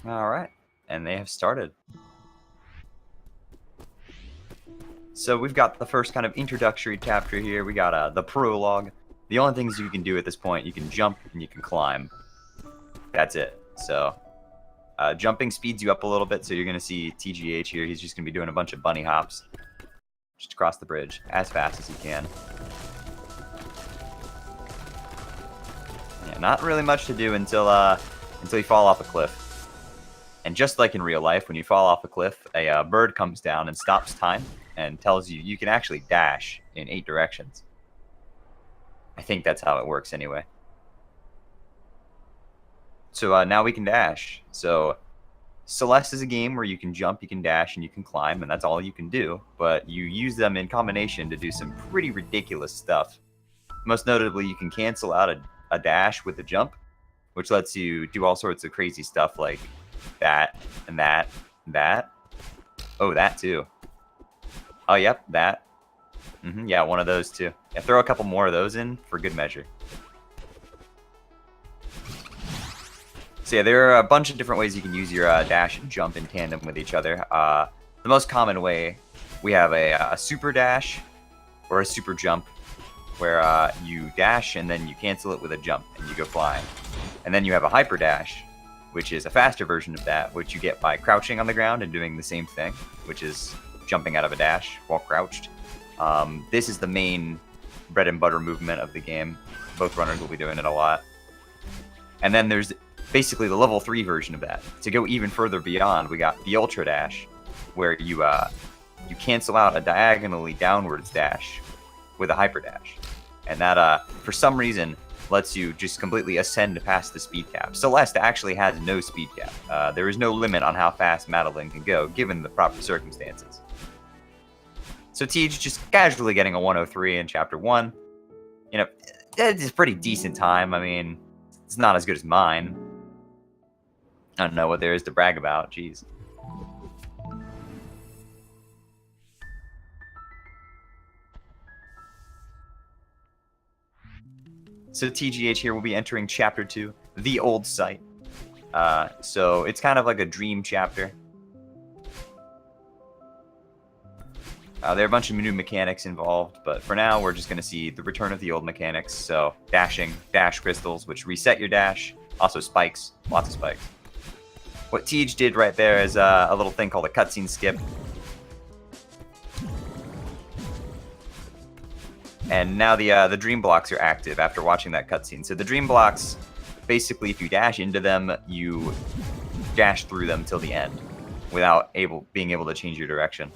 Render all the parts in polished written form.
Alright, and they have started. So we've got the first kind of introductory chapter here. We got the prologue. The only things you can do at this point, you can jump and you can climb. That's it. So jumping speeds you up a little bit, so you're going to see TGH here. He's just going to be doing a bunch of bunny hops just across the bridge as fast as he can. Yeah, not really much to do until you fall off a cliff. And just like in real life, when you fall off a cliff, a bird comes down and stops time and tells you you can actually dash in 8 directions. I think that's how it works anyway. So now we can dash. So Celeste is a game where you can jump, you can dash, and you can climb, and that's all you can do. But you use them in combination to do some pretty ridiculous stuff. Most notably, you can cancel out a dash with a jump, which lets you do all sorts of crazy stuff like that and that and that. Oh, that too. Oh, yep, that. Yeah, one of those too. Yeah, throw a couple more of those in for good measure. So yeah, there are a bunch of different ways you can use your dash and jump in tandem with each other. The most common way, we have a super dash or a super jump, where you dash and then you cancel it with a jump and you go flying. And then you have a hyper dash, which is a faster version of that, which you get by crouching on the ground and doing the same thing, which is jumping out of a dash while crouched. This is the main bread and butter movement of the game. Both runners will be doing it a lot. And then there's basically the level 3 version of that. To go even further beyond, we got the ultra dash, where you cancel out a diagonally downwards dash with a hyper dash. And that, for some reason, lets you just completely ascend past the speed cap. Celeste actually has no speed cap. There is no limit on how fast Madeline can go, given the proper circumstances. So Tej just casually getting a 103 in Chapter 1. You know, it's a pretty decent time. I mean, it's not as good as mine. I don't know what there is to brag about. Jeez. So TGH here will be entering Chapter 2, The Old Site. So it's kind of like a dream chapter. There are a bunch of new mechanics involved, but for now we're just going to see the return of the old mechanics. So dashing, dash crystals, which reset your dash. Also spikes, lots of spikes. What Tej did right there is a little thing called a cutscene skip. And now the dream blocks are active after watching that cutscene. So the dream blocks, basically if you dash into them, you dash through them till the end without being able to change your direction.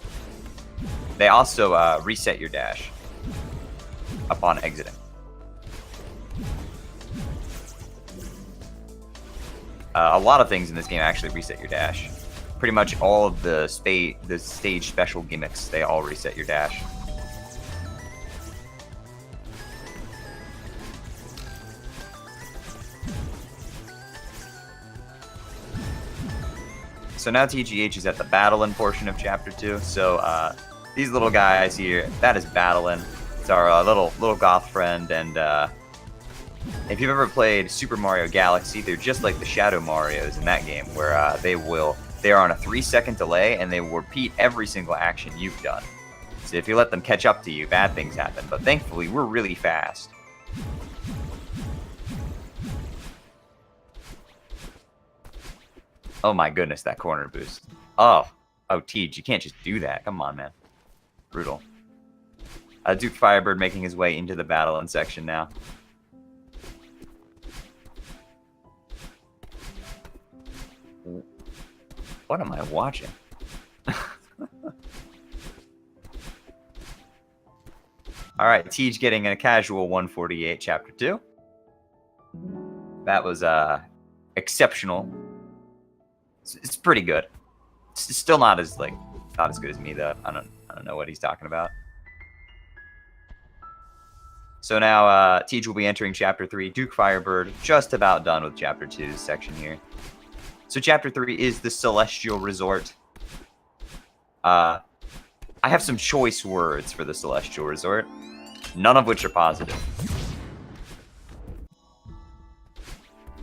They also reset your dash upon exiting. A lot of things in this game actually reset your dash. Pretty much all of the stage special gimmicks, they all reset your dash. So now TGH is at the Battlein portion of Chapter 2. So these little guys here, that is Battlein. It's our little goth friend, and if you've ever played Super Mario Galaxy, they're just like the Shadow Marios in that game, where they are on a 3-second delay, and they will repeat every single action you've done. So if you let them catch up to you, bad things happen. But thankfully, we're really fast. Oh my goodness, that corner boost. Oh, Tej, you can't just do that. Come on, man. Brutal. DukeFireBird making his way into the Battlein section now. What am I watching? Alright, Tej getting a casual 148 Chapter 2. That was exceptional. It's pretty good. It's still not as good as me though. I don't know what he's talking about. So now Tej will be entering Chapter 3. DukeFireBird just about done with Chapter 2's section here. So Chapter 3 is the Celestial Resort. I have some choice words for the Celestial Resort, none of which are positive.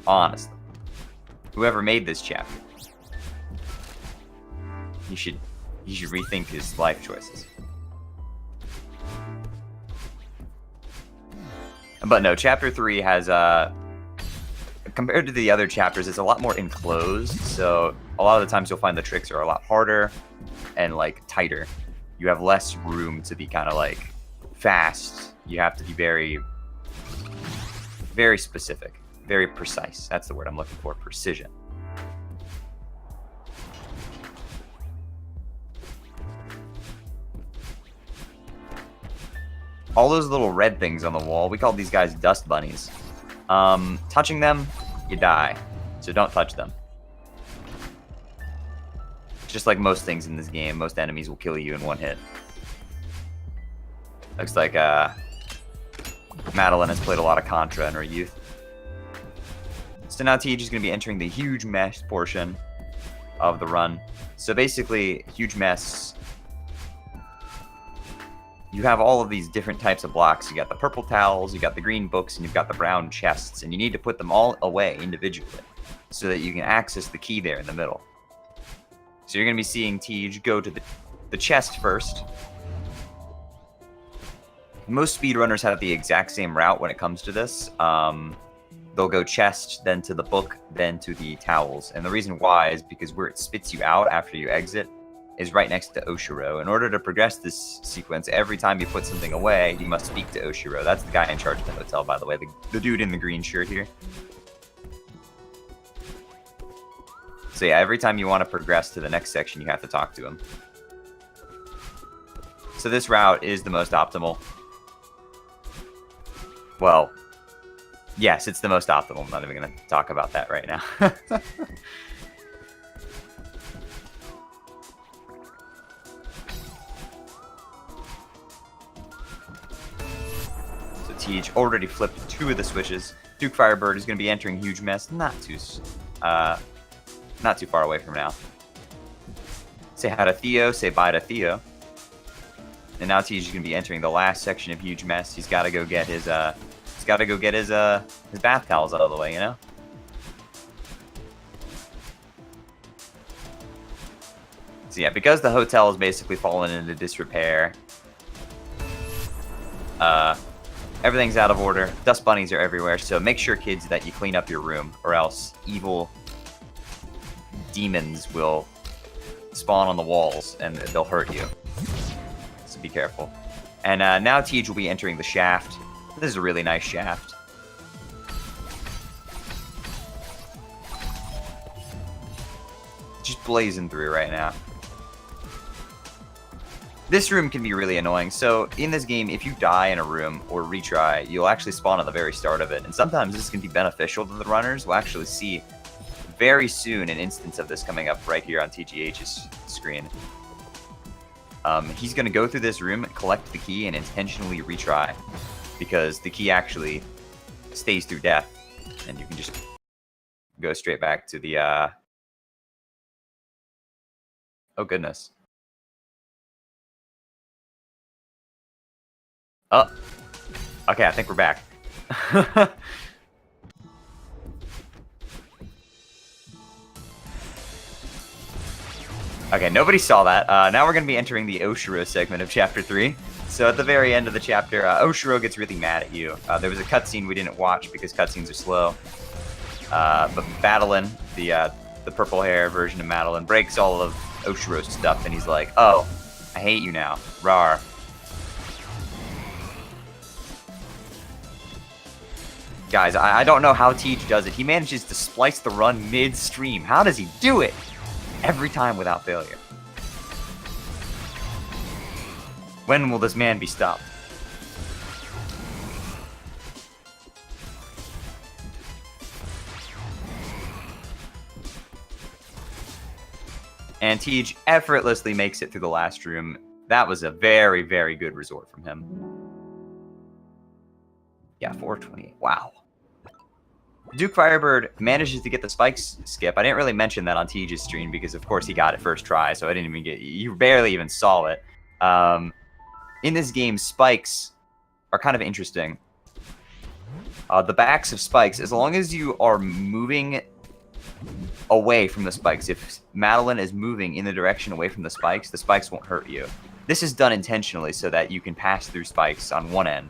Honestly. Whoever made this chapter, he should rethink his life choices. But no, Chapter 3 has, compared to the other chapters, it's a lot more enclosed, so a lot of the times you'll find the tricks are a lot harder and, like, tighter. You have less room to be kind of, like, fast. You have to be very, very specific, very precise. That's the word I'm looking for, precision. All those little red things on the wall, we call these guys dust bunnies. Touching them, you die. So don't touch them. Just like most things in this game, most enemies will kill you in one hit. Looks like Madeline has played a lot of Contra in her youth. So now TGH is going to be entering the huge mess portion of the run. So basically, huge mess. You have all of these different types of blocks. You got the purple towels, you got the green books, and you've got the brown chests. And you need to put them all away individually so that you can access the key there in the middle. So you're going to be seeing TGH go to the chest first. Most speedrunners have the exact same route when it comes to this. They'll go chest, then to the book, then to the towels. And the reason why is because where it spits you out after you exit is right next to Oshiro. In order to progress this sequence, every time you put something away, you must speak to Oshiro. That's the guy in charge of the hotel, by the way, the dude in the green shirt here. So yeah, every time you want to progress to the next section, you have to talk to him. So this route is the most optimal. Well, yes, it's the most optimal. I'm not even going to talk about that right now. TGH already flipped 2 of the switches. DukeFireBird is going to be entering huge mess. Not too far away from now. Say hi to Theo. Say bye to Theo. And now TGH is going to be entering the last section of huge mess. He's got to go get his his bath towels out of the way. You know. So yeah, because the hotel is basically fallen into disrepair. Everything's out of order. Dust bunnies are everywhere, so make sure, kids, that you clean up your room, or else evil demons will spawn on the walls, and they'll hurt you. So be careful. And now TGH will be entering the shaft. This is a really nice shaft. Just blazing through right now. This room can be really annoying. So in this game, if you die in a room or retry, you'll actually spawn at the very start of it. And sometimes this can be beneficial to the runners. We'll actually see very soon an instance of this coming up right here on TGH's screen. He's going to go through this room, collect the key, and intentionally retry. Because the key actually stays through death. And you can just go straight back to the... Oh, goodness. Oh, okay, I think we're back. Okay, nobody saw that. Now we're going to be entering the Oshiro segment of Chapter 3. So at the very end of the chapter, Oshiro gets really mad at you. There was a cutscene we didn't watch because cutscenes are slow. But Madeline, the purple hair version of Madeline, breaks all of Oshiro's stuff, and he's like, "Oh, I hate you now. Rawr." Guys, I don't know how TGH does it. He manages to splice the run midstream. How does he do it? Every time without failure. When will this man be stopped? And TGH effortlessly makes it through the last room. That was a very, very good resort from him. Yeah, 428. Wow. DukeFireBird manages to get the spikes skip. I didn't really mention that on TGH's stream because, of course, he got it first try, so I didn't even get... You barely even saw it. In this game, spikes are kind of interesting. The backs of spikes, as long as you are moving away from the spikes. If Madeline is moving in the direction away from the spikes won't hurt you. This is done intentionally so that you can pass through spikes on one end.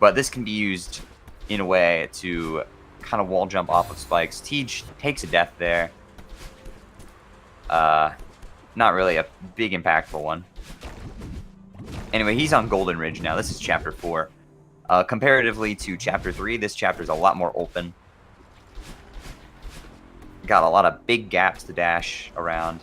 But this can be used in a way to kind of wall jump off of spikes. TGH takes a death there. Not really a big impactful one. Anyway, he's on Golden Ridge now. This is Chapter 4. Comparatively to Chapter 3, this chapter is a lot more open. Got a lot of big gaps to dash around.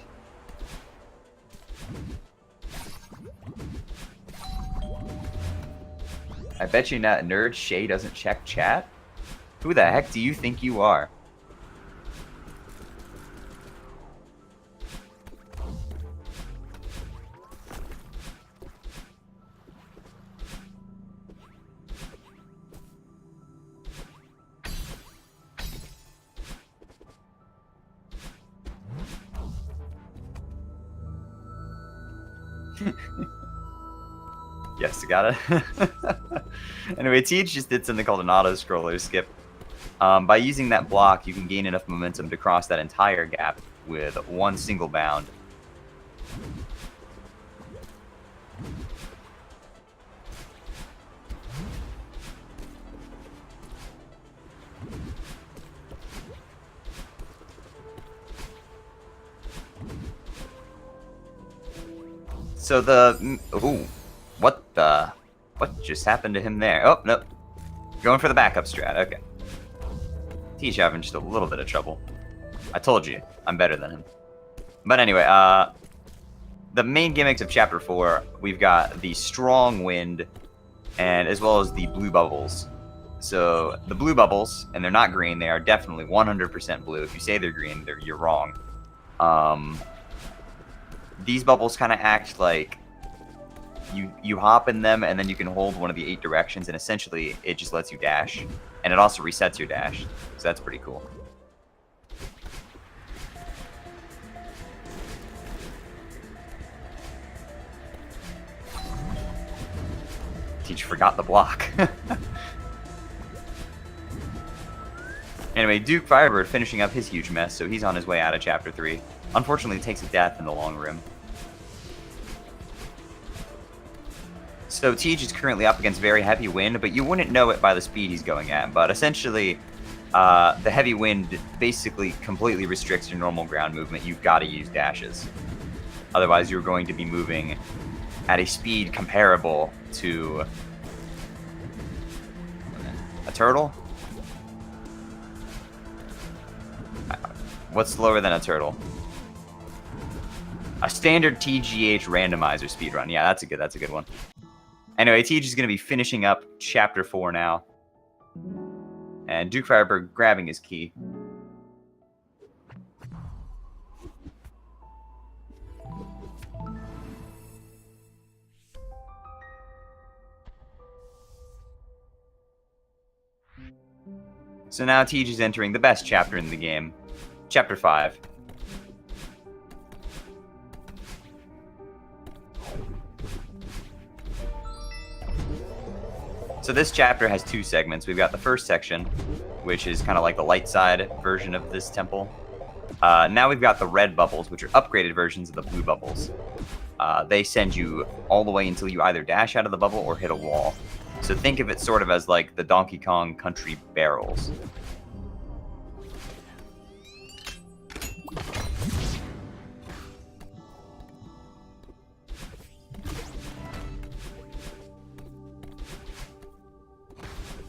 I bet you not nerd Shay doesn't check chat? Who the heck do you think you are? Yes, got it. Anyway, TGH just did something called an auto-scroller skip. By using that block, you can gain enough momentum to cross that entire gap with one single bound. So ooh, what just happened to him there? Oh, nope. Going for the backup strat, okay. TGH having just a little bit of trouble. I told you, I'm better than him. But anyway, the main gimmicks of Chapter 4, we've got the strong wind, and as well as the blue bubbles. So, the blue bubbles, and they're not green, they are definitely 100% blue. If you say they're green, you're wrong. These bubbles kind of act like you hop in them, and then you can hold one of the 8 directions, and essentially it just lets you dash. And it also resets your dash, so that's pretty cool. TGH forgot the block. Anyway, DukeFireBird finishing up his huge mess, so he's on his way out of Chapter 3. Unfortunately, takes a death in the long rim. So TGH is currently up against very heavy wind, but you wouldn't know it by the speed he's going at. But essentially, the heavy wind basically completely restricts your normal ground movement. You've got to use dashes. Otherwise, you're going to be moving at a speed comparable to a turtle? What's slower than a turtle? A standard TGH randomizer speedrun. Yeah, that's a good one. Anyway, TGH is going to be finishing up Chapter 4 now. And DukeFireBird grabbing his key. So now TGH is entering the best chapter in the game. Chapter 5. So this chapter has 2 segments. We've got the first section, which is kind of like the light side version of this temple. Now we've got the red bubbles, which are upgraded versions of the blue bubbles. They send you all the way until you either dash out of the bubble or hit a wall. So think of it sort of as like the Donkey Kong Country barrels.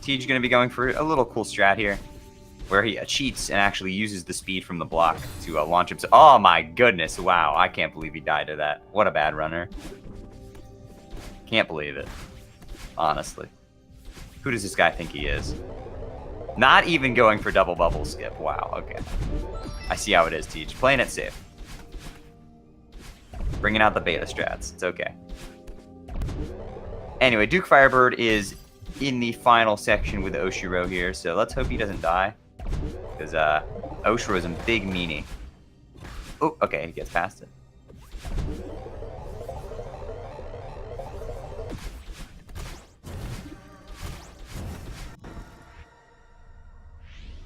TGH going to be going for a little cool strat here, where he cheats and actually uses the speed from the block to launch himself. Oh my goodness, wow, I can't believe he died to that. What a bad runner. Can't believe it, honestly. Who does this guy think he is? Not even going for double bubble skip. Wow, okay. I see how it is, TGH. Playing it safe. Bringing out the beta strats. It's okay. Anyway, DukeFireBird is in the final section with Oshiro here, so let's hope he doesn't die. Because Oshiro's a big meanie. Oh, okay, he gets past it.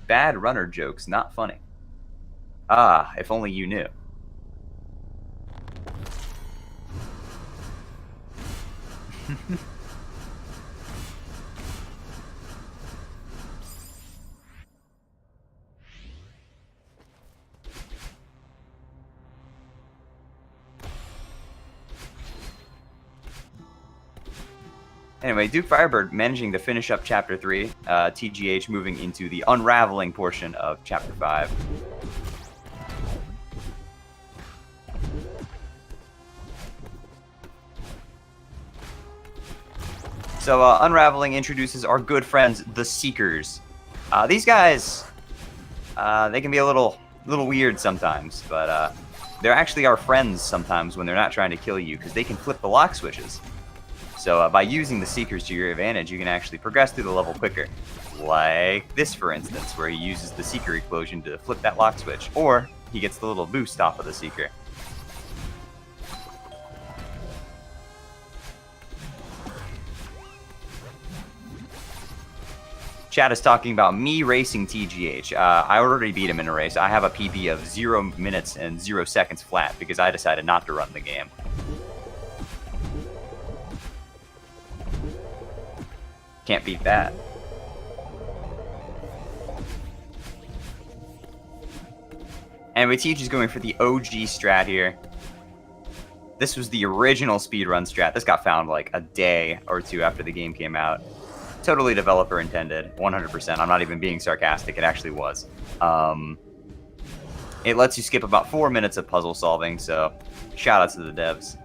Bad runner jokes, not funny. Ah, if only you knew. Anyway, DukeFireBird managing to finish up Chapter 3, TGH moving into the unraveling portion of Chapter 5. So, Unraveling introduces our good friends, the Seekers. These guys, they can be a little weird sometimes, but they're actually our friends sometimes when they're not trying to kill you, because they can flip the lock switches. So by using the Seekers to your advantage, you can actually progress through the level quicker. Like this, for instance, where he uses the Seeker Explosion to flip that lock switch, or he gets the little boost off of the Seeker. Chat is talking about me racing TGH. I already beat him in a race. I have a PB of 0 minutes and 0 seconds flat because I decided not to run the game. Can't beat that. Anyway, TG is going for the OG strat here. This was the original speedrun strat. This got found like a day or two after the game came out. Totally developer intended, 100%. I'm not even being sarcastic. It actually was. It lets you skip about 4 minutes of puzzle solving, so shout out to the devs.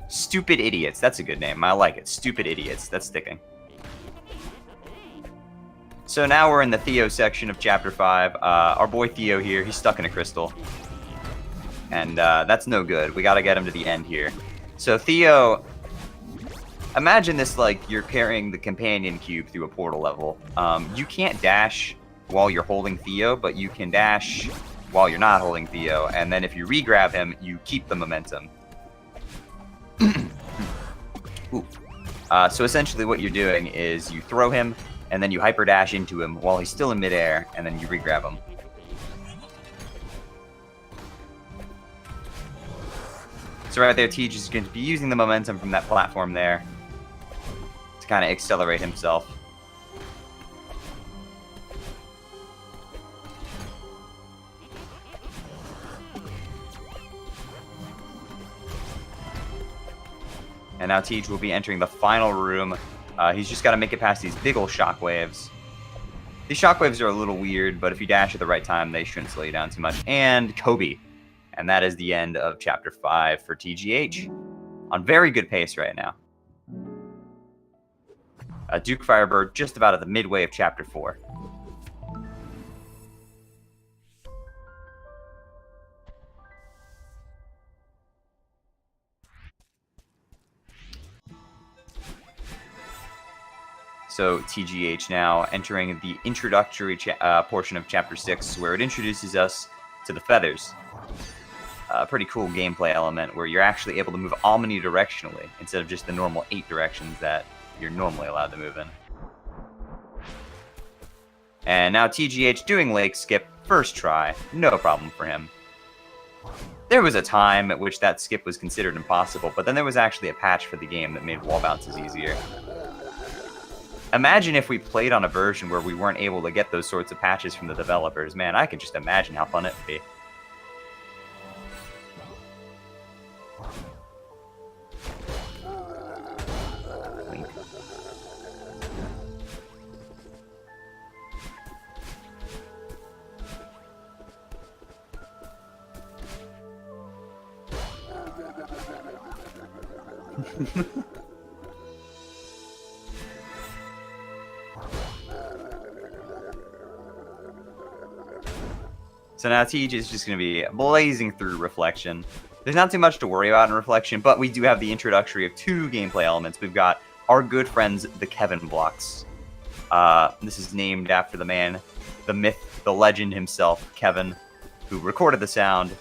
Stupid Idiots. That's a good name. I like it. Stupid Idiots. That's sticking. So now we're in the Theo section of Chapter 5. Our boy Theo here, he's stuck in a crystal. And that's no good. We gotta get him to the end here. So Theo, imagine this like you're carrying the companion cube through a portal level. You can't dash while you're holding Theo, but you can dash while you're not holding Theo. And then if you re-grab him, you keep the momentum. Ooh. So essentially what you're doing is you throw him, and then you hyper dash into him while he's still in midair, and then you re-grab him. So right there, Tej is going to be using the momentum from that platform there to kind of accelerate himself. And now Tej will be entering the final room. He's just got to make it past these big ol' shockwaves. These shockwaves are a little weird, but if you dash at the right time, they shouldn't slow you down too much. And Kobe. And that is the end of Chapter 5 for TGH. On very good pace right now. DukeFireBird just about at the midway of Chapter 4. So TGH now entering the introductory portion of Chapter 6, where it introduces us to the feathers. A pretty cool gameplay element where you're actually able to move omnidirectionally instead of just the normal 8 directions that you're normally allowed to move in. And now TGH doing Lake Skip, first try, no problem for him. There was a time at which that skip was considered impossible, but then there was actually a patch for the game that made wall bounces easier. Imagine if we played on a version where we weren't able to get those sorts of patches from the developers. Man, I can just imagine how fun it would be. So now TG is just going to be blazing through Reflection. There's not too much to worry about in Reflection, but we do have the introductory of 2 gameplay elements. We've got our good friends, the Kevin blocks. This is named after the man, the myth, the legend himself, Kevin, who recorded the sound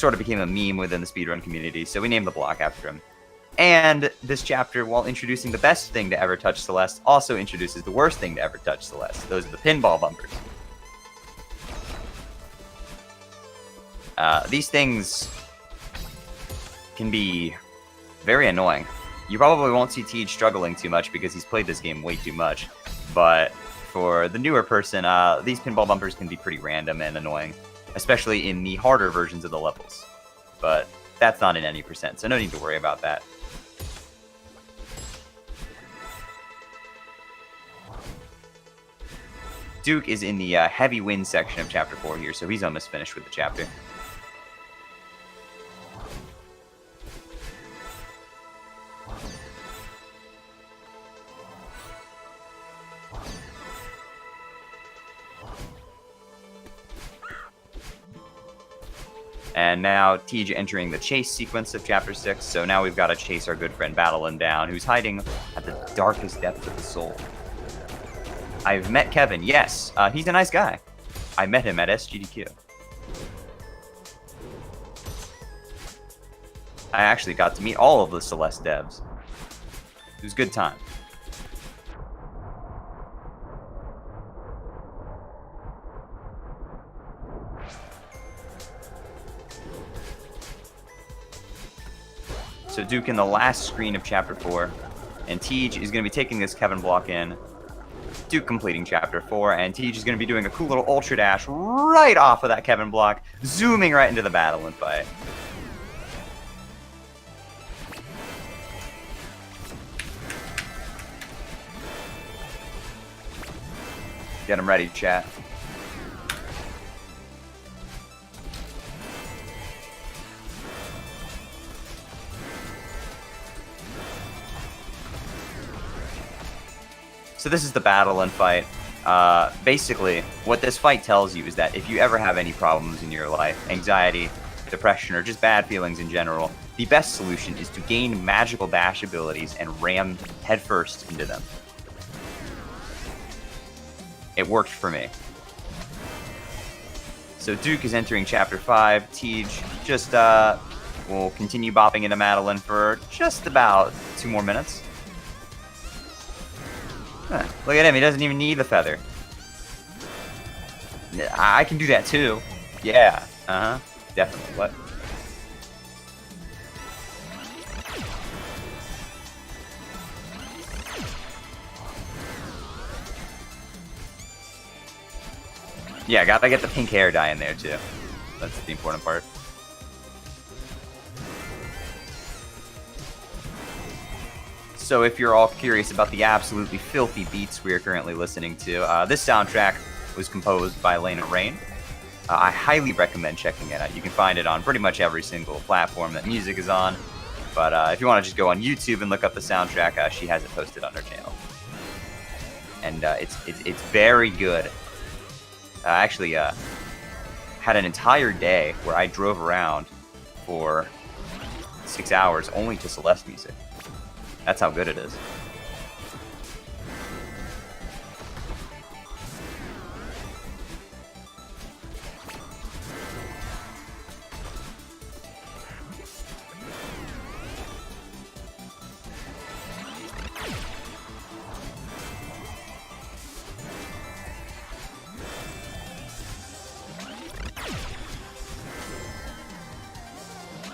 sort of became a meme within the speedrun community, so we named the block after him. And this chapter, while introducing the best thing to ever touch Celeste, also introduces the worst thing to ever touch Celeste. Those are the pinball bumpers. These things can be very annoying. You probably won't see TGH struggling too much because he's played this game way too much, but for the newer person, these pinball bumpers can be pretty random and annoying, especially in the harder versions of the levels. But that's not in any percent, so no need to worry about that. Duke is in the heavy wind section of Chapter 4 here, so he's almost finished with the chapter. And now TGH entering the chase sequence of Chapter 6, so now we've got to chase our good friend Battlein down, who's hiding at the darkest depths of the soul. I've met Kevin, yes, he's a nice guy. I met him at SGDQ. I actually got to meet all of the Celeste devs. It was a good time. So Duke in the last screen of Chapter 4, and TGH is going to be taking this Kevin block in. Duke completing Chapter 4, and TGH is going to be doing a cool little Ultra Dash right off of that Kevin block, zooming right into the Battlein fight. Get him ready, chat. So this is the Battlein fight. Basically, what this fight tells you is that if you ever have any problems in your life, anxiety, depression, or just bad feelings in general, the best solution is to gain magical dash abilities and ram headfirst into them. It worked for me. So Duke is entering Chapter 5. TGH just will continue bopping into Battlein for just about 2 more minutes. Huh, look at him, he doesn't even need the feather. I can do that too. Yeah, definitely. What? Yeah, gotta get the pink hair dye in there too. That's the important part. So if you're all curious about the absolutely filthy beats we are currently listening to, this soundtrack was composed by Lena Rain. I highly recommend checking it out. You can find it on pretty much every single platform that music is on. But if you want to just go on YouTube and look up the soundtrack, she has it posted on her channel. And it's very good. I actually had an entire day where I drove around for 6 hours only to Celeste music. That's how good it is.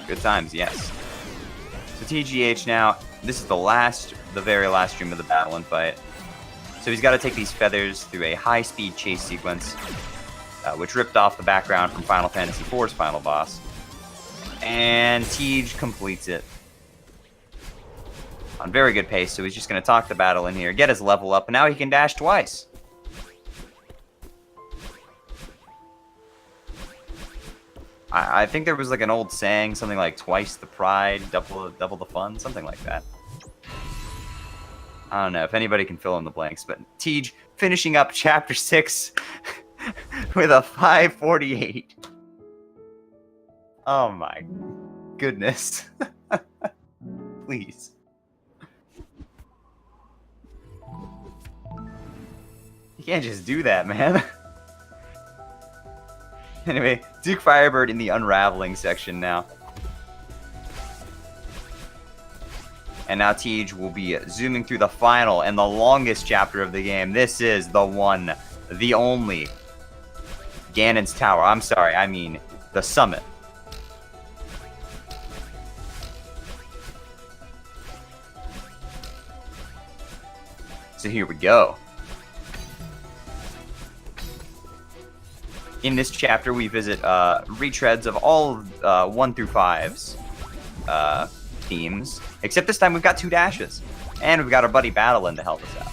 Good times, yes. So TGH now, this is the very last stream of the Battlein fight. So he's got to take these feathers through a high-speed chase sequence, which ripped off the background from Final Fantasy IV's final boss. And TGH completes it on very good pace, so he's just going to talk the Battlein here, get his level up, and now he can dash twice. I think there was like an old saying, something like twice the pride, double the fun, something like that. I don't know if anybody can fill in the blanks, but TGH finishing up Chapter 6 with a 548. Oh my goodness. Please. You can't just do that, man. Anyway, DukeFireBird in the unraveling section now. And now TGH will be zooming through the final and the longest chapter of the game. This is the one, the only, Ganon's Tower. I'm sorry, I mean the summit. So here we go. In this chapter, we visit retreads of all 1 through 5's themes, except this time we've got 2 dashes, and we've got our buddy Battlin to help us out.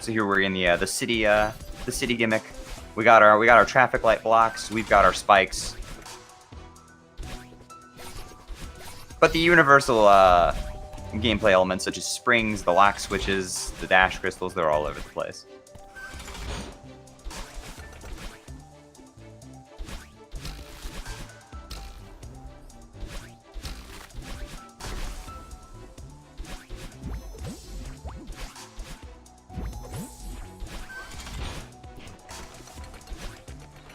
So here we're in the city gimmick. We got our traffic light blocks. We've got our spikes. But the universal gameplay elements such as springs, the lock switches, the dash crystals, they're all over the place.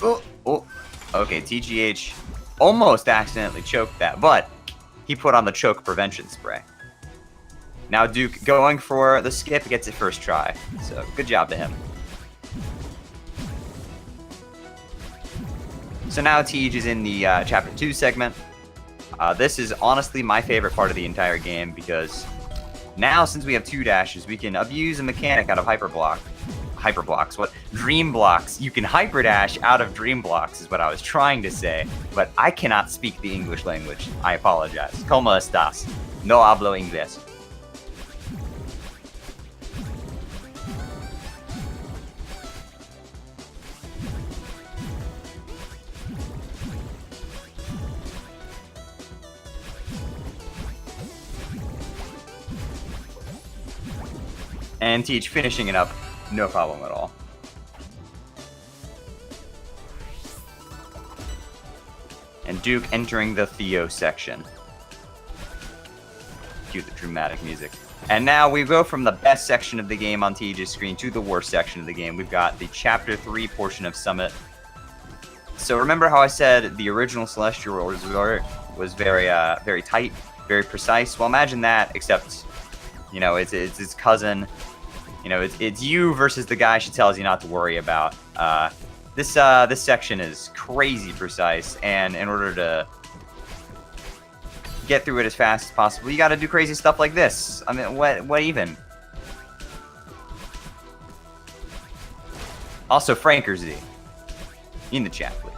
Oh, okay, TGH almost accidentally choked that, but he put on the choke prevention spray. Now Duke, going for the skip, gets it first try, so good job to him. So now TGH is in the Chapter 2 segment. This is honestly my favorite part of the entire game, because now, since we have 2 dashes, we can abuse a mechanic out of hyperblocks, what? Dream blocks. You can hyperdash out of dream blocks is what I was trying to say, but I cannot speak the English language. I apologize. ¿Cómo estás? No hablo inglés. And TGH finishing it up. No problem at all. And Duke entering the Theo section. Cue the dramatic music. And now we go from the best section of the game on TGH's screen to the worst section of the game. We've got the Chapter 3 portion of Summit. So remember how I said the original Celestial Resort was very tight, very precise? Well, imagine that, except, you know, it's his cousin. You know, it's you versus the guy she tells you not to worry about. This section is crazy precise, and in order to get through it as fast as possible, you got to do crazy stuff like this. I mean, what even? Also, Franker Z in the chat, please.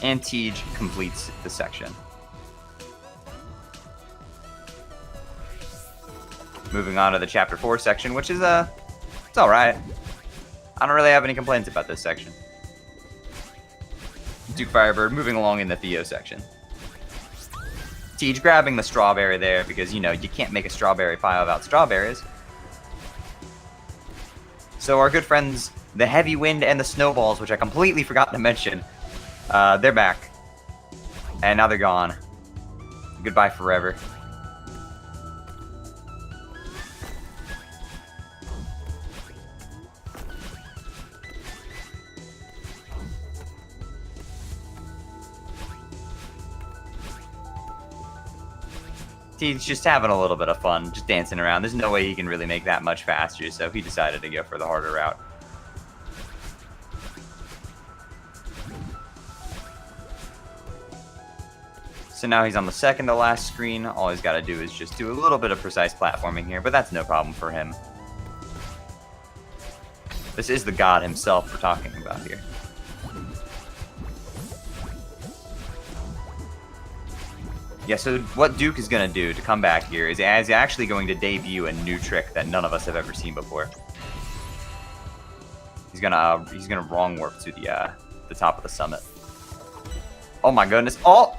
And TGH completes the section. Moving on to the Chapter 4 section, which is, it's alright. I don't really have any complaints about this section. DukeFireBird moving along in the Theo section. TGH grabbing the strawberry there, because, you know, you can't make a strawberry pie without strawberries. So our good friends, the Heavy Wind and the Snowballs, which I completely forgot to mention, they're back. And now they're gone. Goodbye forever. He's just having a little bit of fun, just dancing around. There's no way he can really make that much faster, so he decided to go for the harder route. So now he's on the second to last screen. All he's got to do is just do a little bit of precise platforming here, but that's no problem for him. This is the god himself we're talking about here. Yeah, so what Duke is going to do to come back here is he's actually going to debut a new trick that none of us have ever seen before. He's gonna wrong warp to the top of the summit. Oh my goodness! Oh!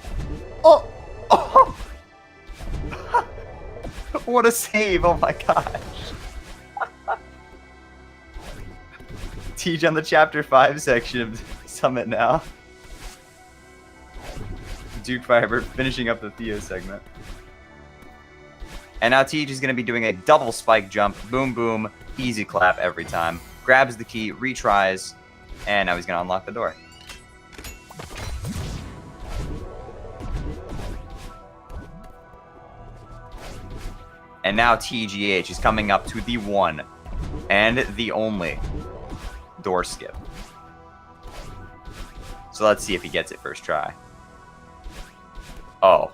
What a save! Oh my gosh. Teach on the Chapter 5 section of Summit now. DukeFireBird finishing up the Theo segment. And now Teach is going to be doing a double spike jump. Boom, boom. Easy clap every time. Grabs the key, retries, and now he's going to unlock the door. And now TGH is coming up to the one and the only door skip. So let's see if he gets it first try. Oh.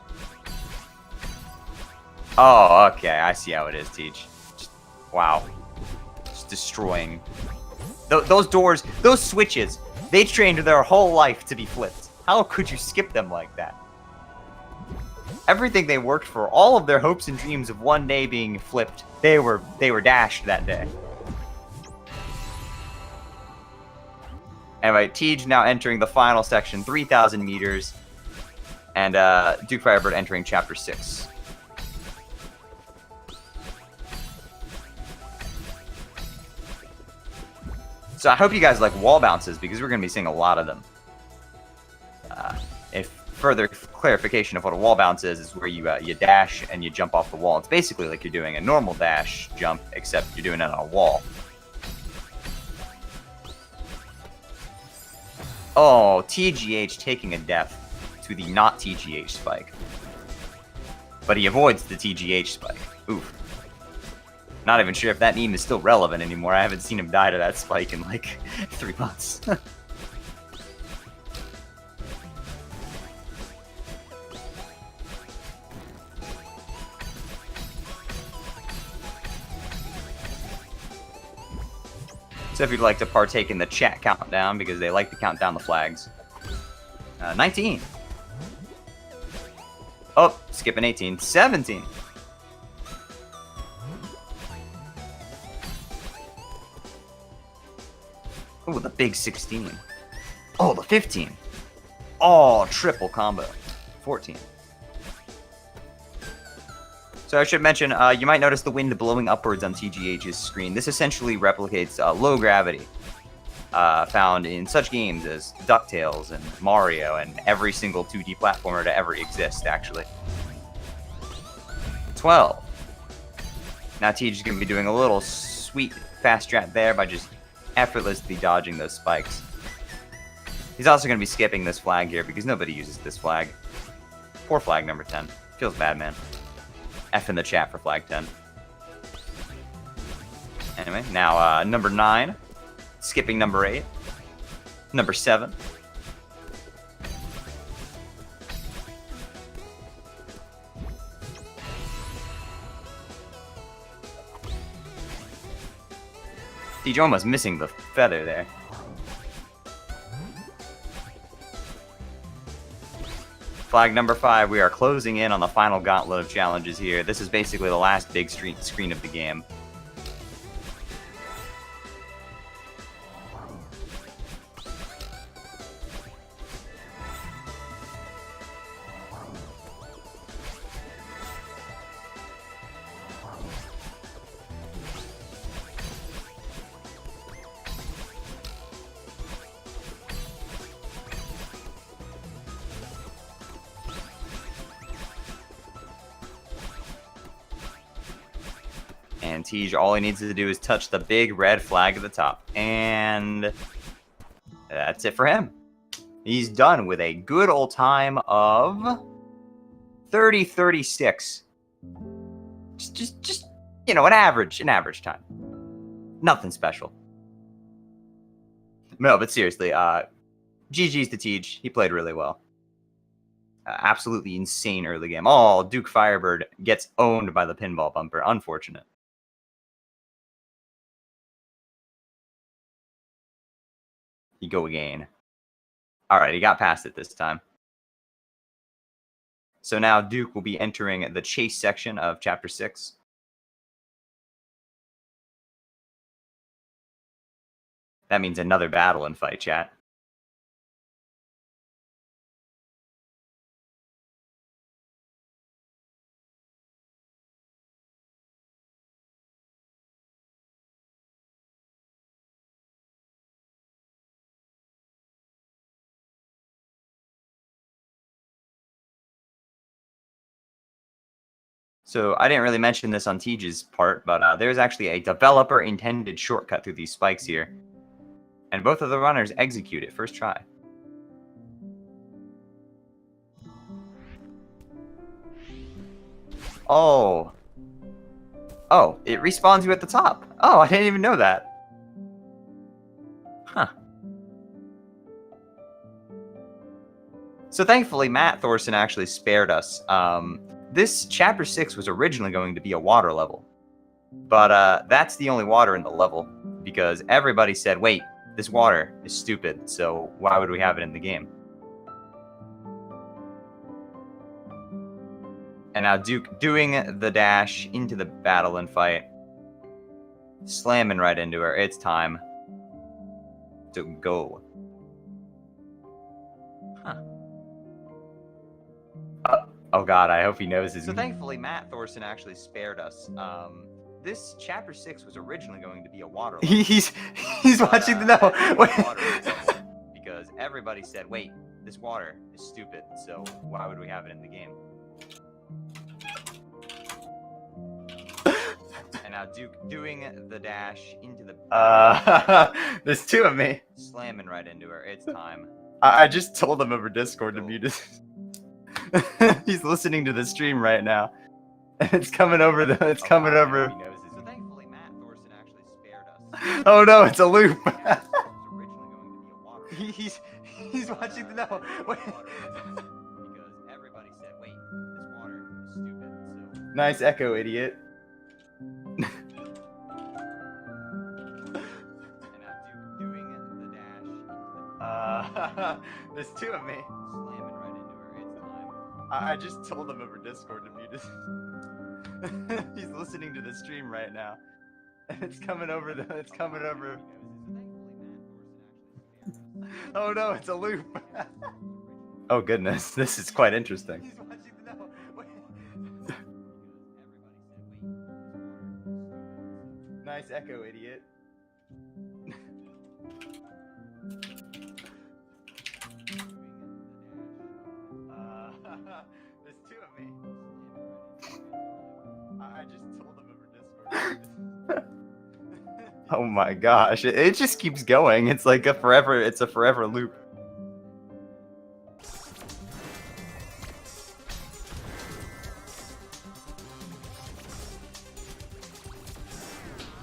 Oh, okay. I see how it is, Teach. Wow. Just destroying. Those doors, those switches, they trained their whole life to be flipped. How could you skip them like that? Everything they worked for, all of their hopes and dreams of one day being flipped, they were dashed that day. Anyway, Tej now entering the final section, 3,000 meters, and DukeFireBird entering Chapter 6. So I hope you guys like wall bounces, because we're going to be seeing a lot of them. If further clarification of what a wall bounce is where you you dash and you jump off the wall. It's basically like you're doing a normal dash jump, except you're doing it on a wall. Oh, TGH taking a death to the not TGH spike. But he avoids the TGH spike. Oof. Not even sure if that meme is still relevant anymore. I haven't seen him die to that spike in like 3 months. So if you'd like to partake in the chat countdown, because they like to count down the flags. 19. Oh, skipping 18. 17. Oh, the big 16. Oh, the 15. Oh, triple combo. 14. So I should mention, you might notice the wind blowing upwards on TGH's screen. This essentially replicates low gravity found in such games as DuckTales and Mario and every single 2D platformer to ever exist, actually. 12. Now TG is going to be doing a little sweet fast strat there by just effortlessly dodging those spikes. He's also going to be skipping this flag here because nobody uses this flag. Poor flag number 10. Feels bad, man. F in the chat for flag 10. Anyway, now number 9. Skipping number 8. Number 7. DJ almost missing the feather there. Flag number 5, we are closing in on the final gauntlet of challenges here. This is basically the last big screen of the game. And Tej, all he needs to do is touch the big red flag at the top. And that's it for him. He's done with a good old time of 30:36. Just you know, an average time. Nothing special. No, but seriously, GG's to Tej. He played really well. Absolutely insane early game. Oh, DukeFireBird gets owned by the pinball bumper. Unfortunate. You go again. Alright, he got past it this time. So now Duke will be entering the chase section of Chapter 6. That means another battle and fight, chat. So I didn't really mention this on Teej's part, but there's actually a developer-intended shortcut through these spikes here. And both of the runners execute it first try. Oh. Oh, it respawns you at the top. Oh, I didn't even know that. Huh. So thankfully, Matt Thorson actually spared us. This Chapter 6 was originally going to be a water level. But that's the only water in the level, because everybody said, wait, this water is stupid, so why would we have it in the game? And now Duke doing the dash into the battle and fight. Slamming right into her. It's time to go. Huh. Oh god, I hope he knows his... So thankfully, Matt Thorson actually spared us. This Chapter 6 was originally going to be a water level. He's watching the... No, because everybody said, wait, this water is stupid, so why would we have it in the game? And now Duke doing the dash into the... There's two of me. Slamming right into her. It's time. I just told him over Discord to mute his... He's listening to the stream right now. It's coming over the... It's coming over... So thankfully, Matt Thorson actually spared us. Oh no, it's a loop. He's watching the... No, wait. Because everybody said, wait, this water is stupid, so... Nice echo, idiot. There's two of me. Slamming right into her. It's time. I just told him over Discord to mute his... He's listening to the stream right now. It's coming over the... It's coming over... Oh no, it's a loop. Oh goodness, this is quite interesting. He's watching the... No, wait. Nice echo, idiot. There's two of me. I just told him over Discord. Oh my gosh, it just keeps going. It's like a forever loop.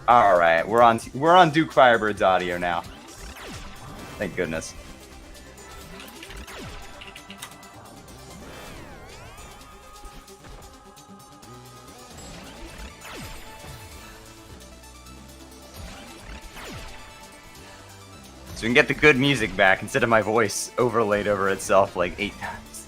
All right, we're on DukeFireBird's audio now. Thank goodness. So we can get the good music back instead of my voice overlaid over itself like 8 times.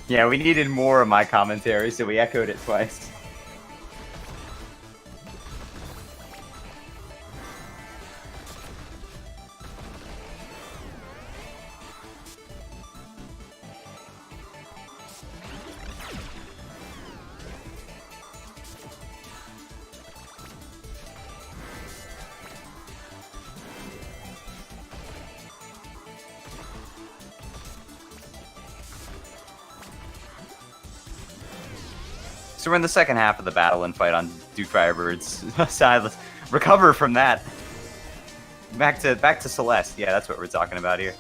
Yeah, we needed more of my commentary, so we echoed it twice. So we're in the second half of the battle and fight on DukeFireBird's side. Let's recover from that. Back to Celeste. Yeah, that's what we're talking about here.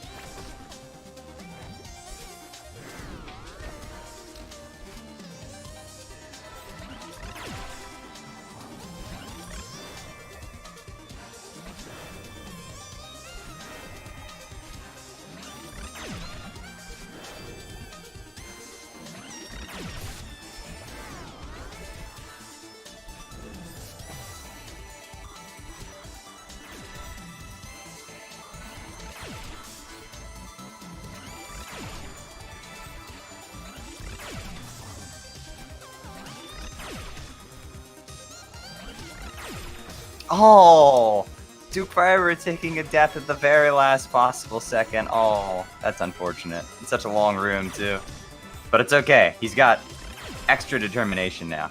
Oh, DukeFireBird taking a death at the very last possible second. Oh, that's unfortunate. It's such a long room too, but it's okay. He's got extra determination now.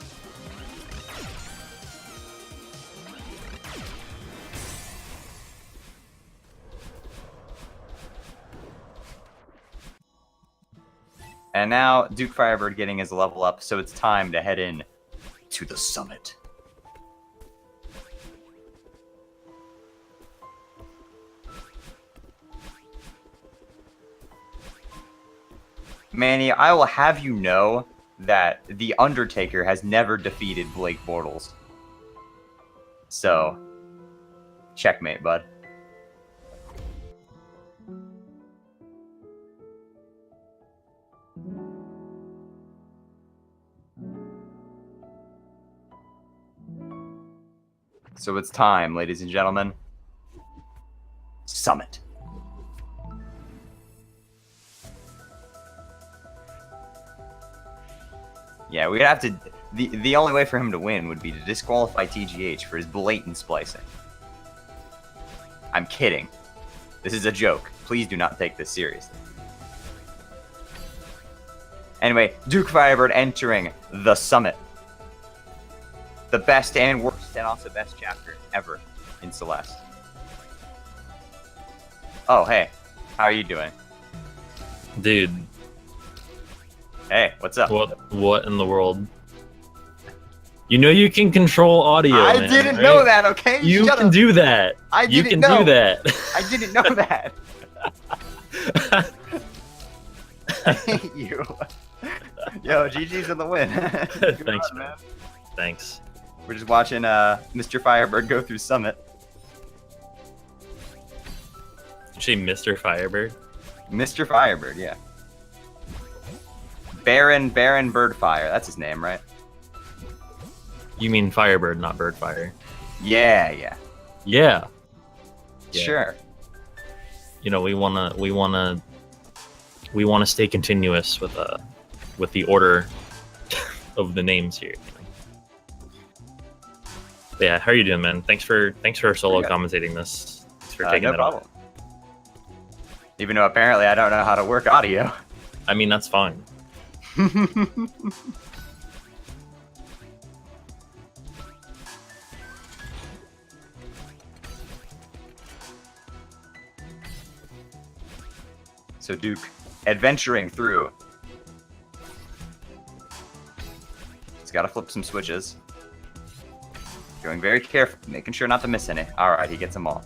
And now DukeFireBird getting his level up, so it's time to head in to the summit. Manny, I will have you know that The Undertaker has never defeated Blake Bortles. So, checkmate, bud. So it's time, ladies and gentlemen. Summit. Yeah, we'd have to... The only way for him to win would be to disqualify TGH for his blatant splicing. I'm kidding. This is a joke. Please do not take this seriously. Anyway, DukeFireBird entering the summit. The best and worst, and also best chapter ever in Celeste. Oh, hey. How are you doing? Dude. Hey, what's up? What in the world? You know you can control audio, I didn't know that, okay? You can do that. I didn't You can know. do that. I didn't know that. I hate you. Yo, GG's in the win. Thanks, on, man. Thanks. We're just watching Mr. Firebird go through Summit. Did you say Mr. Firebird? Mr. Firebird, yeah. Baron Birdfire. That's his name, right? You mean Firebird, not Birdfire. Yeah. Yeah. Sure. You know, we wanna stay continuous with the order of the names here. But yeah, how are you doing, man? Thanks for solo commentating this. Thanks for taking no that problem. off. Even though apparently I don't know how to work audio. I mean, that's fine. So Duke, adventuring through. He's got to flip some switches. Going very careful, making sure not to miss any. All right, he gets them all.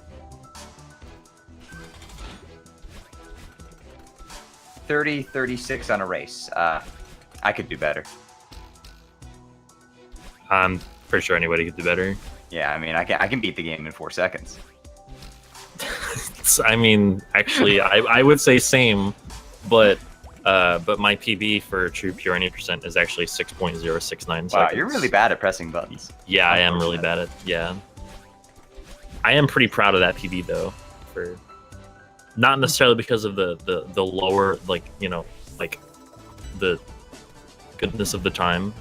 30-36 on a race. I could do better. I'm pretty sure anybody could do better. Yeah, I mean, I can beat the game in 4 seconds. I mean, actually, I would say same, but my PB for true pure 90% is actually 6.069 seconds. Wow, you're really bad at pressing buttons. Yeah, I am really bad at. Yeah, I am pretty proud of that PB though. For not necessarily because of the lower, like, you know, like the goodness of the time,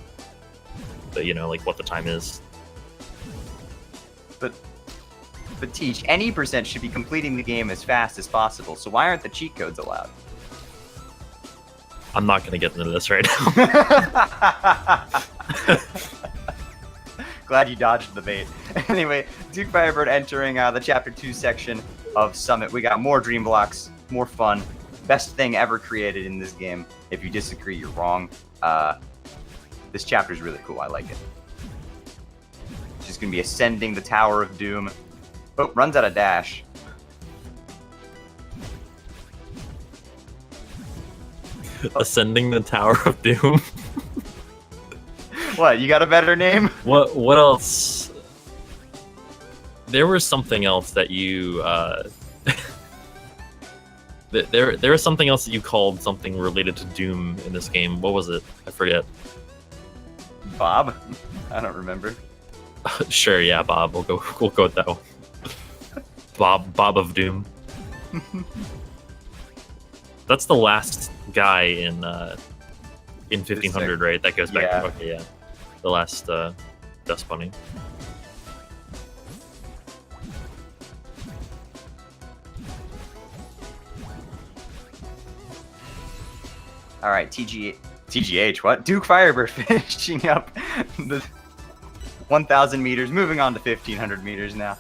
but you know, like what the time is. But Teach, any percent should be completing the game as fast as possible, so why aren't the cheat codes allowed? I'm not going to get into this right now. Glad you dodged the bait. Anyway, DukeFireBird entering the Chapter 2 section of Summit. We got more dream blocks, more fun. Best thing ever created in this game. If you disagree, you're wrong. This chapter is really cool. I like it. Just going to be ascending the Tower of Doom. Oh, runs out of dash. Ascending the Tower of Doom. What, you got a better name? What else? There was something else that you there was something else that you called something related to Doom in this game. What was it? I forget. Bob? I don't remember. Sure, yeah, Bob. We'll go with that one. Bob of Doom. That's the last guy in 1500, right? That goes back. Yeah. Okay, yeah. The last Dust Bunny. All right, TGH, what? DukeFireBird finishing up the 1,000 meters, moving on to 1,500 meters now.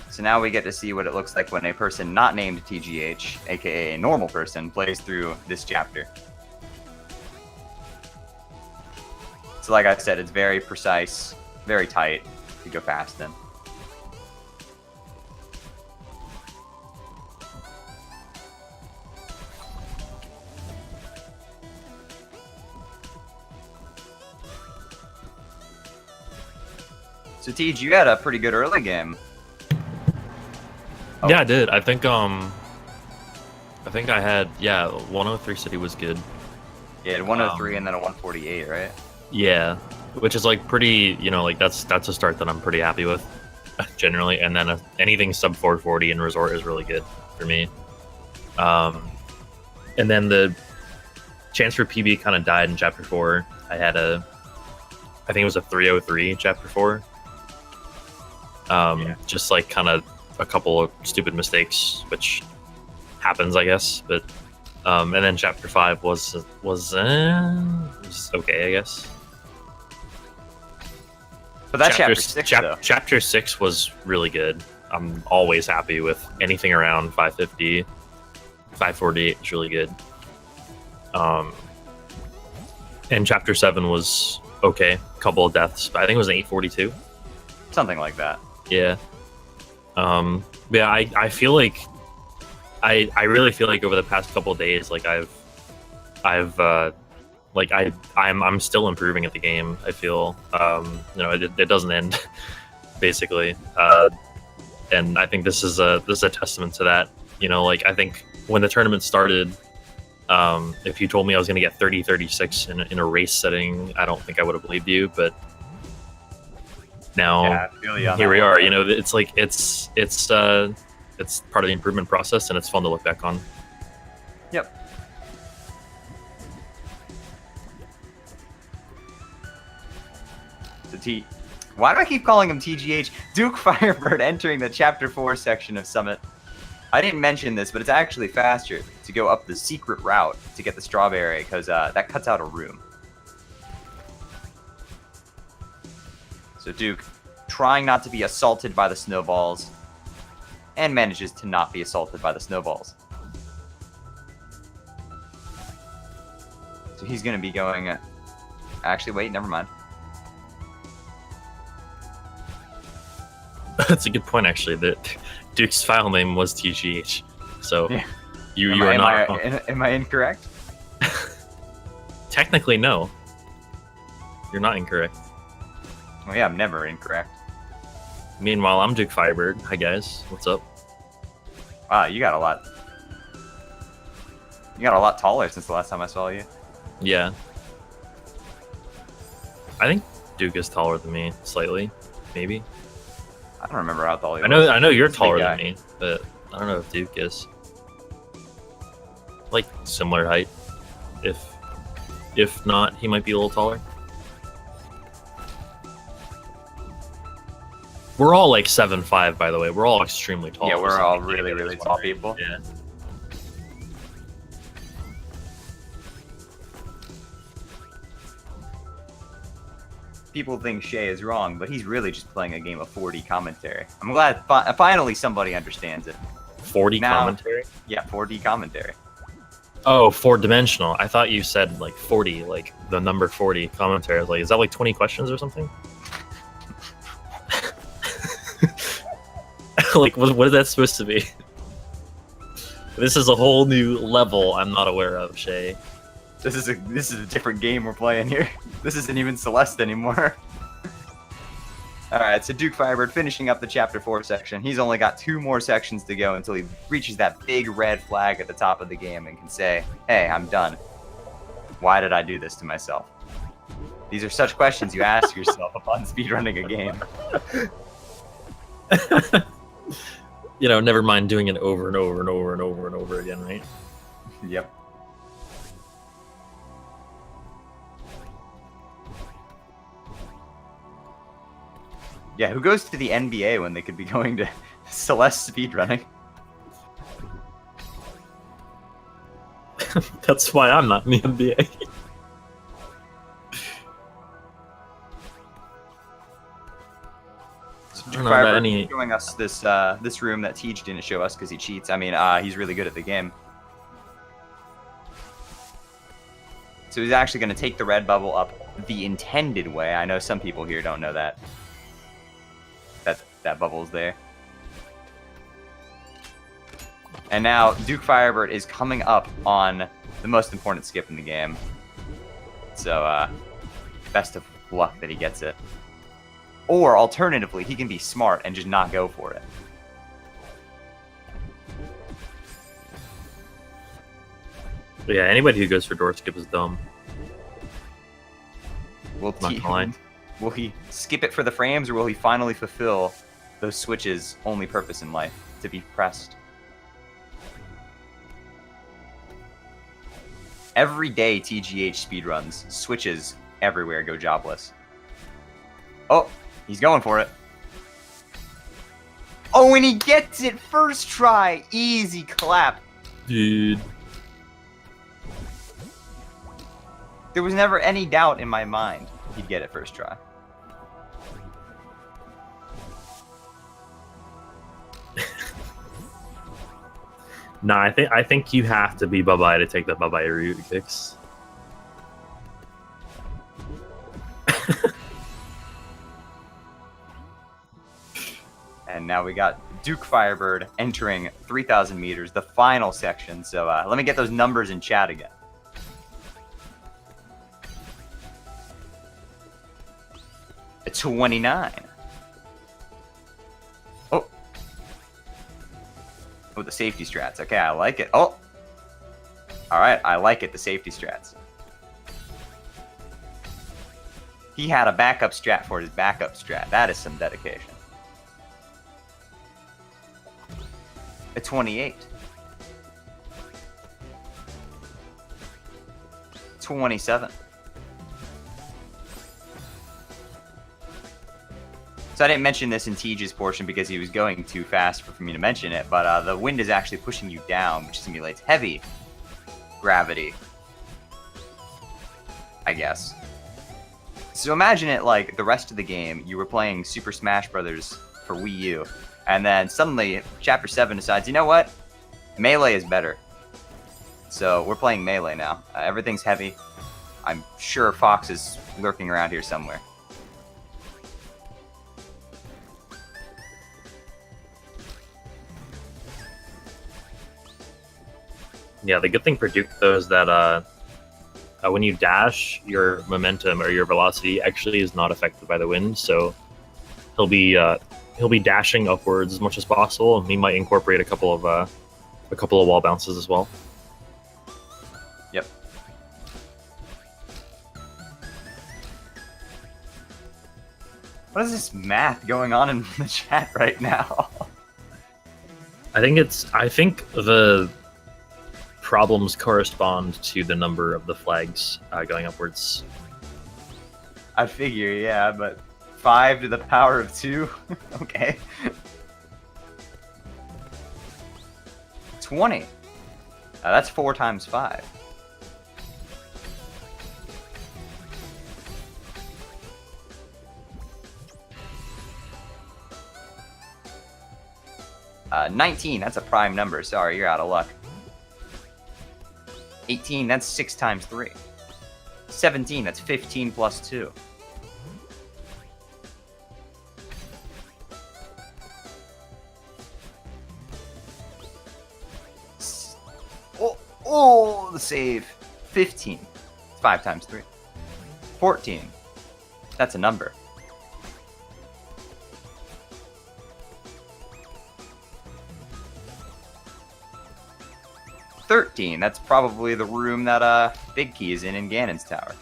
So now we get to see what it looks like when a person not named TGH, aka a normal person, plays through this chapter. So like I said, it's very precise, very tight. You go fast then. So Tej, you had a pretty good early game. Oh. Yeah, I did. I think I had 103 City was good. Yeah, 103 and then a 148, right? Yeah, which is like pretty, like that's a start that I'm pretty happy with, generally. And then anything sub 440 in Resort is really good for me. And then the chance for PB kind of died in Chapter 4. I think it was a 303 Chapter 4. Just like kind of a couple of stupid mistakes, which happens, I guess. But and then Chapter 5 was okay, I guess. But that's Chapter 6, though. Chapter 6 was really good. I'm always happy with anything around 550. 548 is really good. And Chapter 7 was okay. A couple of deaths, but I think it was an 842. Something like that. Yeah. I feel like I really feel like over the past couple of days, like I'm still improving at the game. I feel it doesn't end basically, and I think this is a testament to that. I think when the tournament started, if you told me I was going to get 30-36 in a race setting, I don't think I would have believed you, but now here we are. It's like it's part of the improvement process, and it's fun to look back on. Yep. So why do I keep calling him TGH? DukeFireBird entering the Chapter 4 section of Summit. I didn't mention this, but it's actually faster to go up the secret route to get the strawberry, because that cuts out a room. So Duke, trying not to be assaulted by the snowballs, and manages to not be assaulted by the snowballs. So he's going to be going... Actually, wait, never mind. That's a good point, actually. That Duke's file name was TGH. So yeah. you are not... Am I incorrect? Technically, no. You're not incorrect. Well, yeah, I'm never incorrect. Meanwhile, I'm DukeFireBird. Hi, guys. What's up? Wow, you got a lot. You got a lot taller since the last time I saw you. Yeah. I think Duke is taller than me, slightly, maybe. I don't remember how tall he was. I know you're taller than me, but I don't know if Duke is. Like similar height. If not, he might be a little taller. We're all like 7'5", by the way. We're all extremely tall. Yeah, we're all really, really tall people. Yeah. People think Shay is wrong, but he's really just playing a game of 4D commentary. I'm glad finally somebody understands it. 4D commentary? Yeah, 4D commentary. Oh, 4-dimensional. I thought you said like 40, like the number 40 commentary. I was like, is that like 20 questions or something? Like, what is that supposed to be? This is a whole new level I'm not aware of, Shay. This is a different game we're playing here. This isn't even Celeste anymore. Alright, so DukeFireBird finishing up the Chapter 4 section. He's only got 2 more sections to go until he reaches that big red flag at the top of the game and can say, hey, I'm done. Why did I do this to myself? These are such questions you ask yourself upon speedrunning a game. Never mind doing it over and over and over and over and over again, right? Yep. Yeah, who goes to the NBA when they could be going to Celeste speedrunning? That's why I'm not in the NBA. So I don't know about DukeFireBird any- is showing us this this room that Tej didn't show us because he cheats. I mean, he's really good at the game. So he's actually going to take the red bubble up the intended way. I know some people here don't know that. That bubble's there. And now DukeFireBird is coming up on the most important skip in the game. So best of luck that he gets it. Or alternatively, he can be smart and just not go for it. But yeah, anybody who goes for door skip is dumb. Will Not gonna lie. Will he skip it for the frames, or will he finally fulfill those switches' only purpose in life, to be pressed? Every day TGH speedruns, switches everywhere go jobless. Oh, he's going for it. Oh, and he gets it first try. Easy clap. Dude. There was never any doubt in my mind he'd get it first try. Nah, I think you have to be bye-bye to take the bye-bye route kicks. And now we got DukeFireBird entering 3,000 meters, the final section. So let me get those numbers in chat again. A 29. Oh. Oh, the safety strats. Okay, I like it. Oh. All right, I like it, the safety strats. He had a backup strat for his backup strat. That is some dedication. A 28. 27. So I didn't mention this in Tej's portion because he was going too fast for me to mention it, but the wind is actually pushing you down, which simulates heavy gravity, I guess. So imagine it like the rest of the game, you were playing Super Smash Brothers for Wii U, and then suddenly Chapter 7 decides, you know what? Melee is better. So we're playing Melee now. Everything's heavy. I'm sure Fox is lurking around here somewhere. Yeah, the good thing for Duke though is that when you dash, your momentum or your velocity actually is not affected by the wind. So he'll be dashing upwards as much as possible, and he might incorporate a couple of wall bounces as well. Yep. What is this math going on in the chat right now? I think the problems correspond to the number of the flags going upwards. I figure, yeah, but 5 to the power of 2? Okay. 20. That's 4 times 5. Uh, 19, that's a prime number. Sorry, you're out of luck. 18, that's 6 times 3. 17, that's 15 plus 2. Oh, the save. 15. It's 5 times 3. 14. That's a number. $13. That's probably the room that Big Key is in Ganon's tower.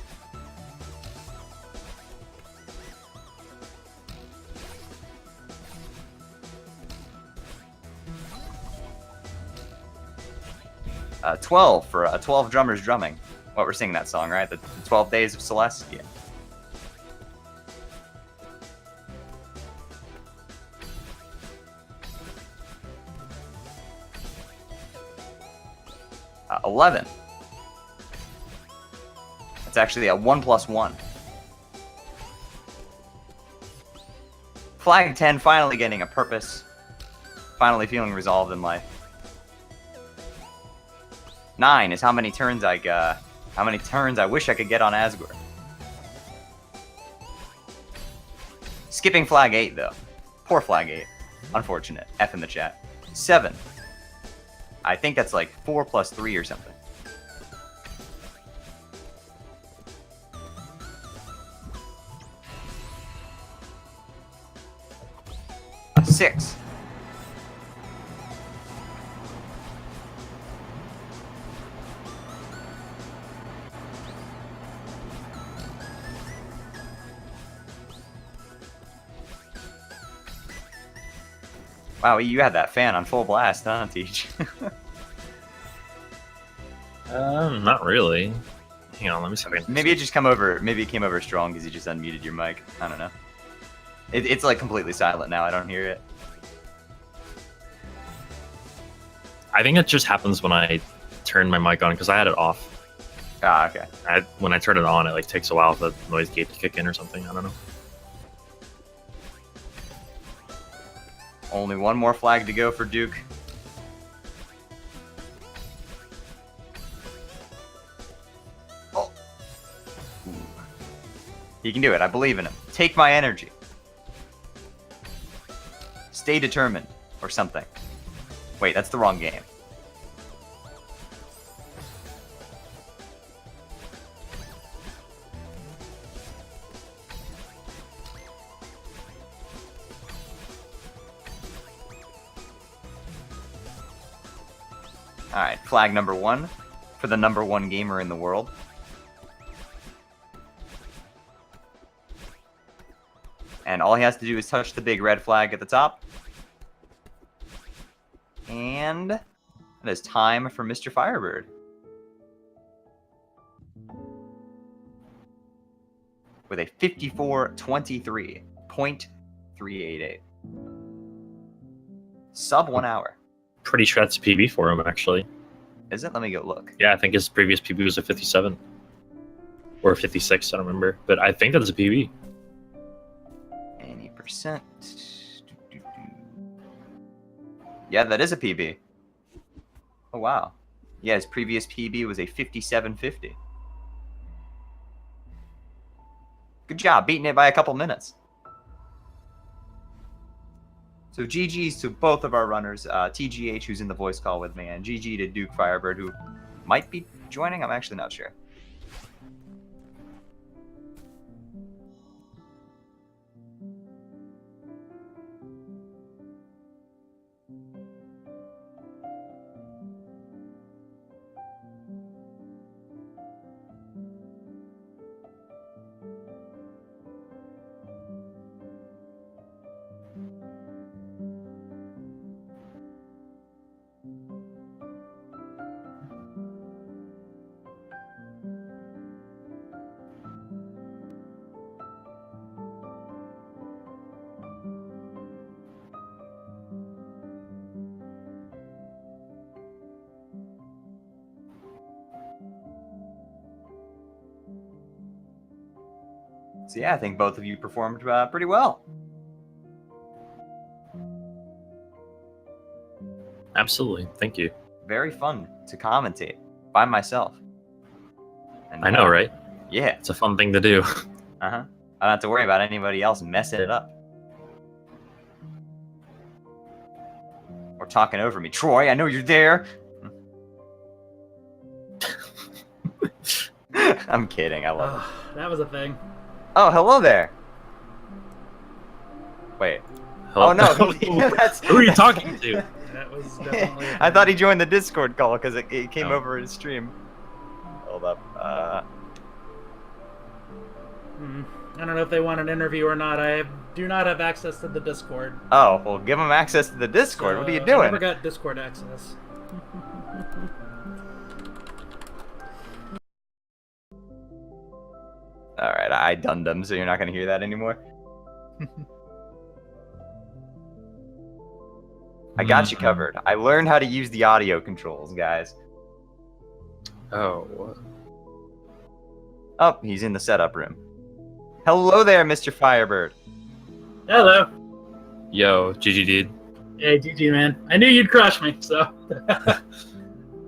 $12 for 12 drummers drumming. What, we're singing that song, right? The 12 Days of Celeste? Yeah. 11. That's actually a 1+1. Flag 10 finally getting a purpose. Finally feeling resolved in life. 9 is how many turns I wish I could get on Asgore. Skipping flag 8 though. Poor flag 8. Unfortunate. F in the chat. 7. I think that's like 4+3 or something. Six. Wow, you had that fan on full blast, huh, Teach? Not really. Hang on, let me see if I can... Maybe it just came over strong because you just unmuted your mic. I don't know. It's like completely silent now. I don't hear it. I think it just happens when I turn my mic on because I had it off. Ah, okay. When I turn it on, it like takes a while for the noise gate to kick in or something. I don't know. Only one more flag to go for Duke. Oh. Ooh. He can do it. I believe in him. Take my energy. Stay determined. Or something. Wait, that's the wrong game. Alright, flag number 1 for the #1 gamer in the world. And all he has to do is touch the big red flag at the top. And it is time for Mr. Firebird. With a 54.23.388. Sub 1 hour. Pretty sure that's a PB for him, actually. Is it? Let me go look. Yeah, I think his previous PB was a 57. Or a 56, I don't remember. But I think that's a PB. Any percent. Yeah, that is a PB. Oh, wow. Yeah, his previous PB was a 57.50. Good job, beating it by a couple minutes. So GG's to both of our runners, TGH, who's in the voice call with me, and GG to DukeFireBird, who might be joining. I'm actually not sure. So yeah, I think both of you performed pretty well. Absolutely. Thank you. Very fun to commentate by myself. And, I know, right? Yeah. It's a fun thing to do. I don't have to worry about anybody else messing it up. Or talking over me. Troy, I know you're there. I'm kidding. I love it. That was a thing. Oh, hello there. Wait. Hello? Oh, no. That's, Who are you talking to? That was definitely a I thought thing. he joined the Discord call because it came Oh. over his stream. Hold up. I don't know if they want an interview or not. Do not have access to the Discord. Oh, well, give him access to the Discord. So, What are you I doing? never got Discord access. Alright, I dunned him, so you're not going to hear that anymore. I got you covered. I learned how to use the audio controls, guys. Oh. Oh, he's in the setup room. Hello there, Mr. Firebird. Hello. Yo, GG dude. Hey, GG, man. I knew you'd crush me, so.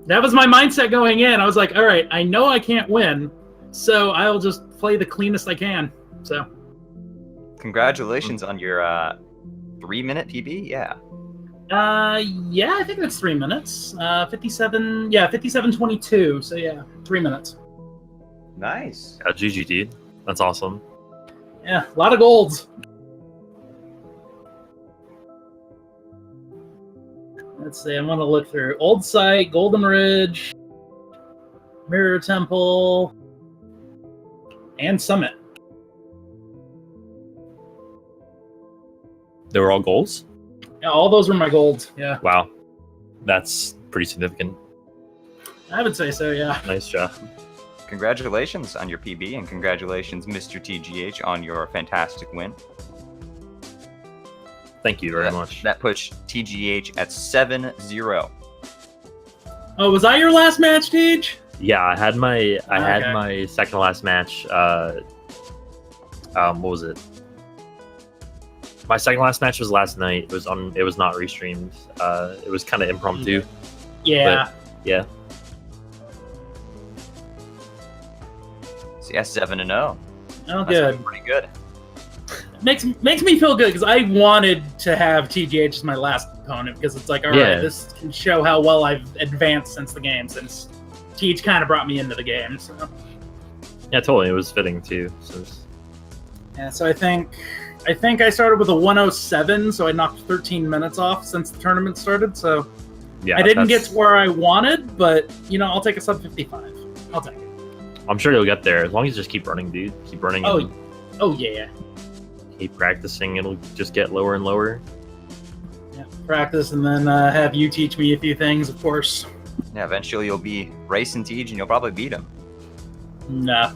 That was my mindset going in. I was like, all right, I know I can't win, so I'll just play the cleanest I can. So. Congratulations on your 3-minute PB. Yeah. Yeah, I think that's 3 minutes. 57. Yeah, 57:22. So yeah, 3 minutes. Nice. Yeah, GG dude. That's awesome. Yeah, a lot of golds. Let's see. I'm gonna look through Old Site, Golden Ridge, Mirror Temple, and Summit. They were all goals? Yeah, all those were my golds. Yeah, Wow. That's pretty significant. I would say so. Yeah. Nice job. Congratulations on your PB, and congratulations, Mr. TGH, on your fantastic win. Thank you very much. That puts TGH at 7-0. Oh, was that your last match, Teach? Yeah, I had my Okay. my second to last match. What was it? My second to last match was last night. It was not restreamed. It was kind of impromptu. Yeah. Yeah. So yeah, 7-0. Oh, That's good. pretty good. Makes me feel good because I wanted to have TGH as my last opponent because it's like, all right, Yeah. this can show how well I've advanced since the game, since Teach kind of brought me into the game. So Yeah, totally. It was fitting too. Since yeah, so I think I started with a 107, so I knocked 13 minutes off since the tournament started. So yeah, I didn't get that's- to where I wanted, but I'll take a sub 55. I'll take it. I'm sure you'll get there as long as you just keep running, dude. Keep running. Oh, And oh yeah. keep practicing. It'll just get lower and lower. Yeah, practice and then have you teach me a few things, of course. Yeah, eventually you'll be racing TG, and you'll probably beat him. No,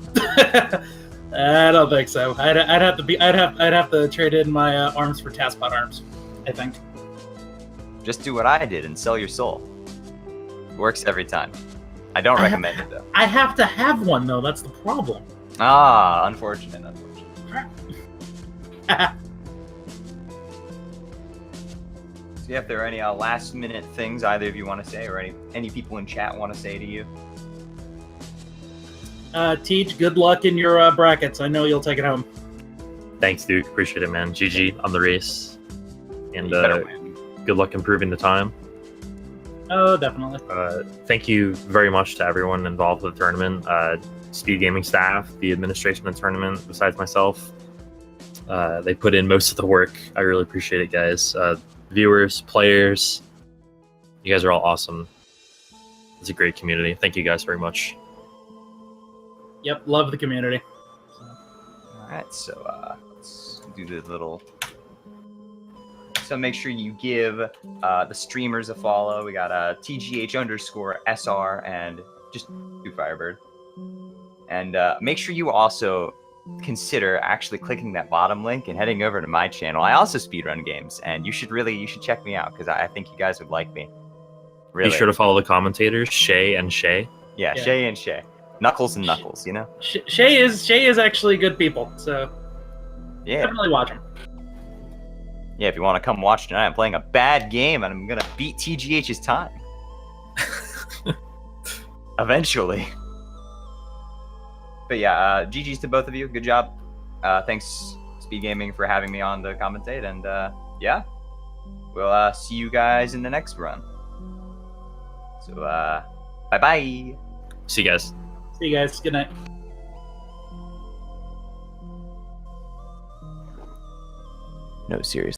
I don't think so. I'd have to trade in my arms for Taskbot arms. I think. Just do what I did and sell your soul. Works every time. I don't recommend it, though. I have to have one though. That's the problem. Ah, unfortunate. So yeah, if there are any last minute things either of you want to say, or any people in chat want to say to you. Teach, good luck in your brackets. I know you'll take it home. Thanks, Duke. Appreciate it, man. GG on the race, and You better win. good luck improving the time. Oh, definitely. Thank you very much to everyone involved with the tournament. Speed Gaming staff, the administration of the tournament, besides myself. They put in most of the work. I really appreciate it, guys. Viewers, players, you guys are all awesome. It's a great community. Thank you guys very much. Yep, love the community. Alright, so let's do the little... So make sure you give the streamers a follow. We got TGH_SR and just DukeFireBird. And make sure you also consider actually clicking that bottom link and heading over to my channel. I also speedrun games, and you should check me out because I think you guys would like me. Really. Be sure to follow the commentators, Shay and Shay. Yeah, Yeah. Shay and Shay. Knuckles and Knuckles, you know? Shay is actually good people, so Yeah. definitely watch them. Yeah, if you want to come watch tonight, I'm playing a bad game, and I'm going to beat TGH's time. Eventually. But yeah, GG's to both of you. Good job. Thanks, Speed Gaming, for having me on to commentate. And yeah, we'll see you guys in the next run. So, bye-bye. See you guys. See you guys. Good night. No, seriously.